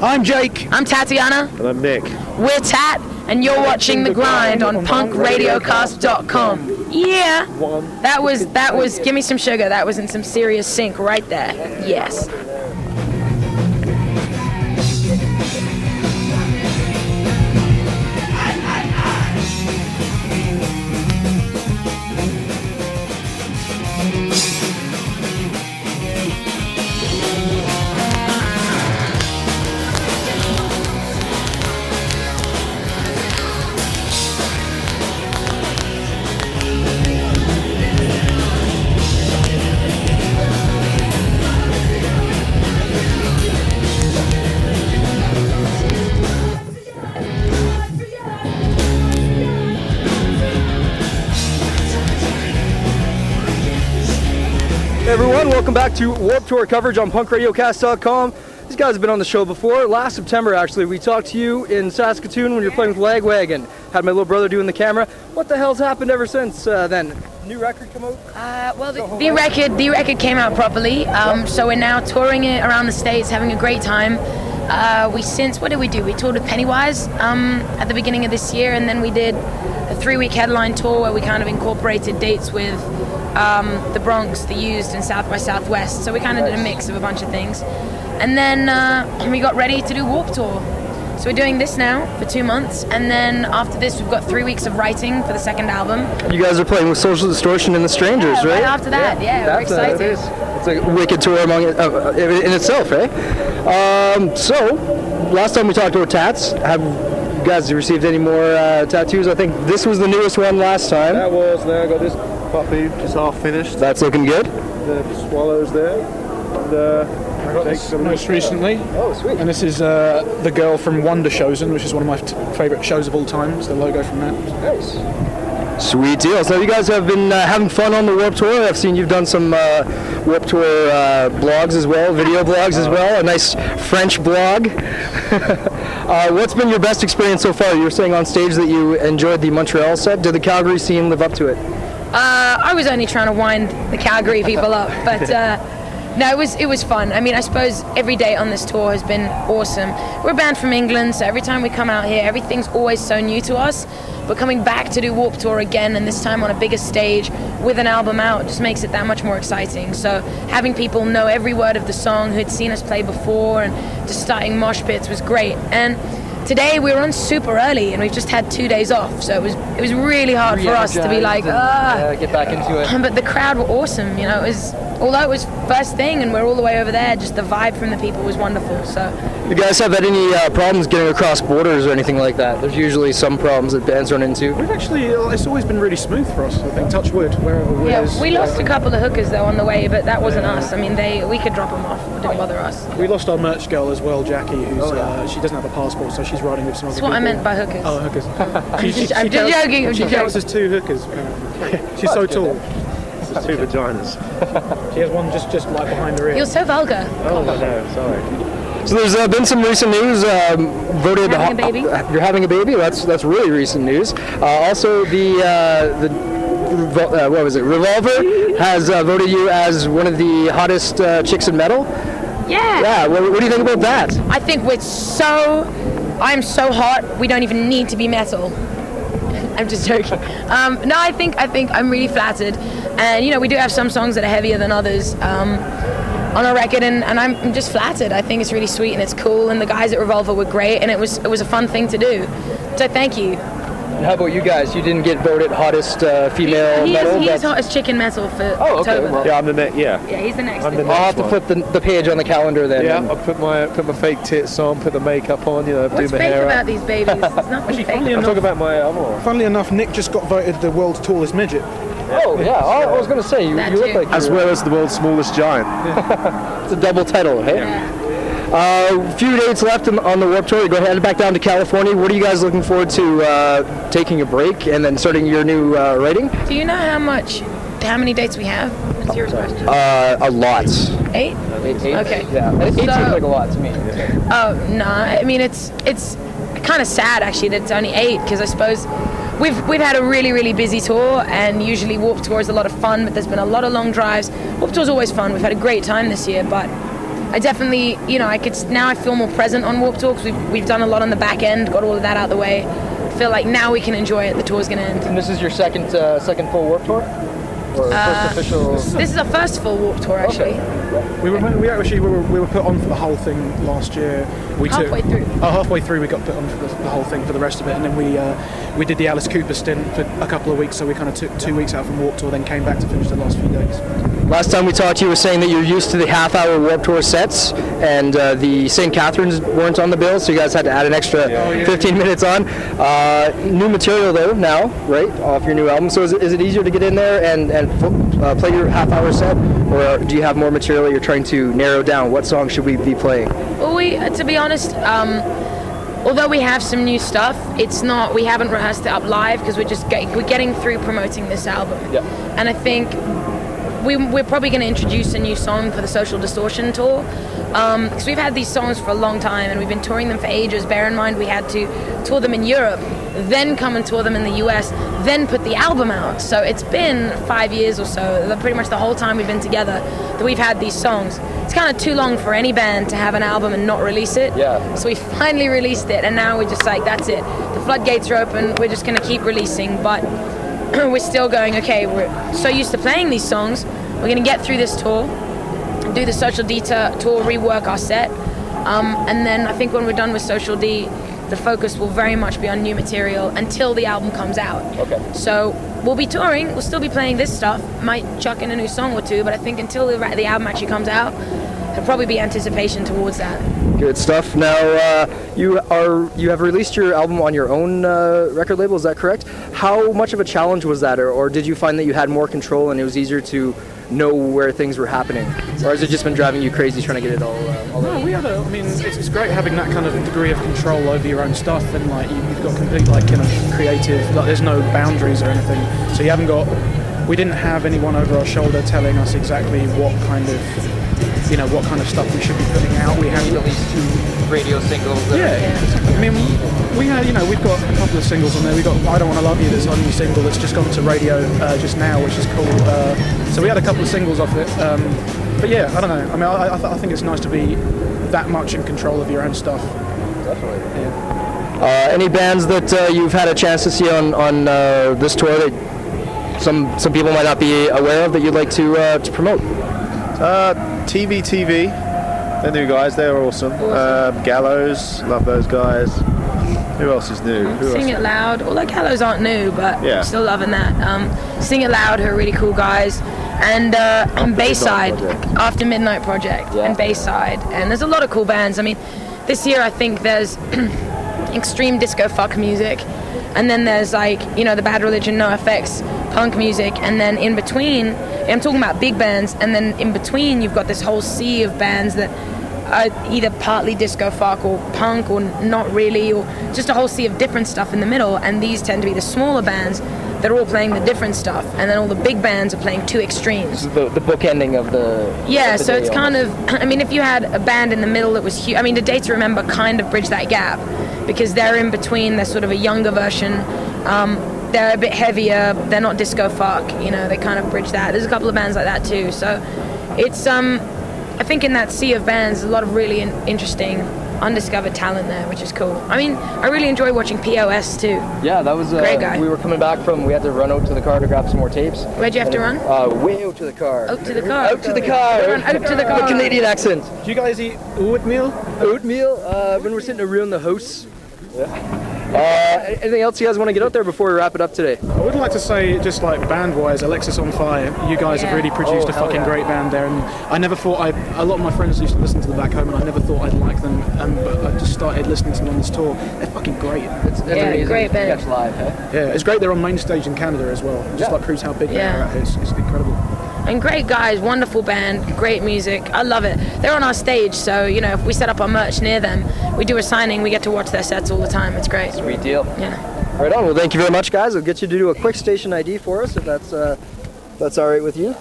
I'm Jake. I'm Tatiana. And I'm Nick. We're Tat, and you're watching The Grind on PunkRadioCast.com. Yeah. That was, give me some sugar. That was in some serious sync right there. Yes. Hey everyone, welcome back to Warped Tour coverage on PunkRadioCast.com. These guys have been on the show before. Last September, actually, we talked to you in Saskatoon when you were playing with Flagwagon. Had my little brother doing the camera. What the hell's happened ever since then? New record come out? Well, the record came out properly. So we're now touring it around the States, having a great time. What did we do? We toured with Pennywise at the beginning of this year, and then we did a 3-week headline tour where we kind of incorporated dates with the Bronx, the Used, and South by Southwest. So we kind of did a mix of a bunch of things. And then we got ready to do Warped Tour. So we're doing this now for 2 months, and then after this we've got 3 weeks of writing for the second album. You guys are playing with Social Distortion and the Strangers, right? Right after that, we're excited. It's a wicked tour in itself, eh? So, last time we talked about tats, have you guys received any more tattoos? I think this was the newest one last time. That was there. I got this puppy just half finished. That's looking good. The swallows there. And, I got this most recently. Oh, sweet. And this is the girl from Showzen, which is one of my favourite shows of all time. It's the logo from that. Nice. Sweet deal. So you guys have been having fun on the Warped Tour. I've seen you've done some Warped Tour blogs as well, video blogs as well, a nice French blog. What's been your best experience so far? You were saying on stage that you enjoyed the Montreal set. Did the Calgary scene live up to it? I was only trying to wind the Calgary people up, but no, it was fun. I mean, I suppose every day on this tour has been awesome. We're a band from England, so every time we come out here, everything's always so new to us. But coming back to do Warped Tour again, and this time on a bigger stage with an album out, just makes it that much more exciting. So having people know every word of the song who'd seen us play before and just starting mosh pits was great. And today we were on super early, and we've just had 2 days off, so it was really hard for us to be like, get back into it. But the crowd were awesome, you know. Although it was first thing and we're all the way over there, just the vibe from the people was wonderful. So, you guys have had any problems getting across borders or anything like that? There's usually some problems that bands run into. We've actually, it's always been really smooth for us. I think, touch wood, wherever we is. We lost a couple of hookers though on the way, but that wasn't us. I mean, we could drop them off. It didn't bother us. We lost our merch girl as well, Jackie, who's she doesn't have a passport, so she's riding with some other people. That's what I meant by hookers. Oh, hookers. I'm just joking. She counts as 2 hookers. Apparently. She's so tall. It's 2 vaginas. She has one just like behind her ear. You're so vulgar. Oh, I know, sorry. So there's been some recent news. Voted having a baby? You're having a baby. That's really recent news. Also, what was it? Revolver has voted you as one of the hottest chicks in metal. Yeah. Yeah. What do you think about that? I think I'm so hot. We don't even need to be metal. I'm just joking. No, I think I'm really flattered, and you know we do have some songs that are heavier than others on our record, and I'm just flattered. I think it's really sweet and it's cool, and the guys at Revolver were great, and it was a fun thing to do. So thank you. And how about you guys? You didn't get voted hottest female metal. He's hottest chick in metal for October. Well, yeah, I'm the next. Yeah, he's the next. I'll have to flip the page on the calendar then. Yeah, I'll put my fake tits on, put the makeup on, do my hair. What's fake about these babies? There's nothing fake. I'm talking about my other. Funnily enough, Nick just got voted the world's tallest midget. Oh yeah, I was going to say you look like as well as the world's smallest giant. It's a double title, hey? Yeah. A few dates left on the Warped Tour. You go head back down to California. What are you guys looking forward to taking a break and then starting your new writing? Do you know how many dates we have? What's your question? A lot. 8? 8? Okay. Yeah, 8 seems like a lot to me. Oh, no. I mean, it's kind of sad, actually, that it's only 8, because I suppose we've had a really, really busy tour, and usually Warped Tour is a lot of fun, but there's been a lot of long drives. Warped Tour is always fun. We've had a great time this year, but I definitely, you know, I feel more present on Warped Tour because we've done a lot on the back end, got all of that out of the way. I feel like now we can enjoy it. The tour's going to end. And this is your second full Warped Tour? Or first official? This is our first full Warped Tour, actually. Okay. We were put on for the whole thing last year. Halfway through we got put on for the whole thing for the rest of it, and then we did the Alice Cooper stint for a couple of weeks, so we kind of took 2 weeks out from Warped Tour, then came back to finish the last few days. Last time we talked, you were saying that you're used to the half-hour Warped Tour sets, and the St. Catharines weren't on the bill, so you guys had to add an extra 15 minutes on. New material though now, right, off your new album. So is it easier to get in there and play your half-hour set, or do you have more material you're trying to narrow down? What song should we be playing? Well, to be honest, although we have some new stuff, we haven't rehearsed it up live because we're getting through promoting this album. Yeah. And I think we're probably going to introduce a new song for the Social Distortion tour, because we've had these songs for a long time and we've been touring them for ages. Bear in mind we had to tour them in Europe, then come and tour them in the US, then put the album out. So it's been 5 years or so, pretty much the whole time we've been together, that we've had these songs. It's kind of too long for any band to have an album and not release it. Yeah. So we finally released it, and now we're just like, that's it. The floodgates are open, we're just going to keep releasing, but we're still going, okay, we're so used to playing these songs, we're going to get through this tour, do the Social D tour, rework our set, and then I think when we're done with Social D, the focus will very much be on new material until the album comes out. Okay. So we'll be touring, we'll still be playing this stuff, might chuck in a new song or two, but I think until the album actually comes out, there'll probably be anticipation towards that. Good stuff. Now, you have released your album on your own record label, is that correct? How much of a challenge was that, or did you find that you had more control and it was easier to know where things were happening? Or has it just been driving you crazy trying to get it all No, it's great having that kind of degree of control over your own stuff, and like you've got complete creative, like there's no boundaries or anything. So we didn't have anyone over our shoulder telling us exactly what kind of stuff we should be putting out. We had released 2 radio singles. I mean, we've got a couple of singles on there. We got I Don't Want to Love You, that's our new single that's just gone to radio just now, which is cool. So we had a couple of singles off it. But yeah, I don't know. I mean, I think it's nice to be that much in control of your own stuff. Definitely. Yeah. Any bands that you've had a chance to see on this tour that some people might not be aware of that you'd like to promote? TV, they're new guys, they're awesome. Gallows, love those guys. Who else is new? Sing It Loud, although Gallows aren't new, but yeah. I'm still loving that. Sing It Loud, who are really cool guys. And Bayside, After Midnight Project, and Bayside. And there's a lot of cool bands. I mean, this year I think there's extreme disco fuck music, and then there's the Bad Religion, No Effects, punk music, and then in between, I'm talking about big bands, and then in between you've got this whole sea of bands that are either partly disco fuck or punk or not really, or just a whole sea of different stuff in the middle, and these tend to be the smaller bands that are all playing the different stuff, and then all the big bands are playing 2 extremes. The bookending of the... Yeah, so it's kind of... I mean, if you had a band in the middle that was huge... I mean, The Day to Remember kind of bridge that gap, because they're in between, they're sort of a younger version, they're a bit heavier, they're not disco fuck, they kind of bridge that. There's a couple of bands like that too, so it's... I think in that sea of bands, there's a lot of really interesting undiscovered talent there, which is cool. I mean, I really enjoy watching POS too. Yeah, that was great guy. We were coming back we had to run out to the car to grab some more tapes. Where'd you have to run? Way out to the car. Out to the car. Out to the car. Run out to the car. A Canadian accent. Do you guys eat oatmeal? Oatmeal? When we're sitting around the house. Anything else you guys want to get out there before we wrap it up today? I would like to say, just like band-wise, Alexis on Fire, you guys have really produced a fucking great band there, and I never thought a lot of my friends used to listen to them back home, and I never thought I'd like them, but I just started listening to them on this tour. They're fucking great. It's great band. Catch live, huh? Yeah, it's great they're on main stage in Canada as well. It just proves how big they are. It's incredible. And great guys, wonderful band, great music. I love it. They're on our stage, so if we set up our merch near them, we do a signing, we get to watch their sets all the time. It's great. Sweet deal. Yeah. Right on. Well, thank you very much, guys. I'll get you to do a quick station ID for us, if that's all right with you.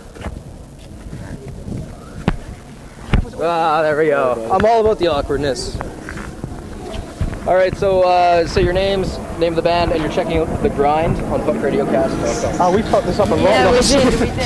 There we go. I'm all about the awkwardness. All right, so say your names, name of the band, and you're checking out The Grind on PunkRadioCast.com. Oh, we fucked this up a lot. Yeah, we did.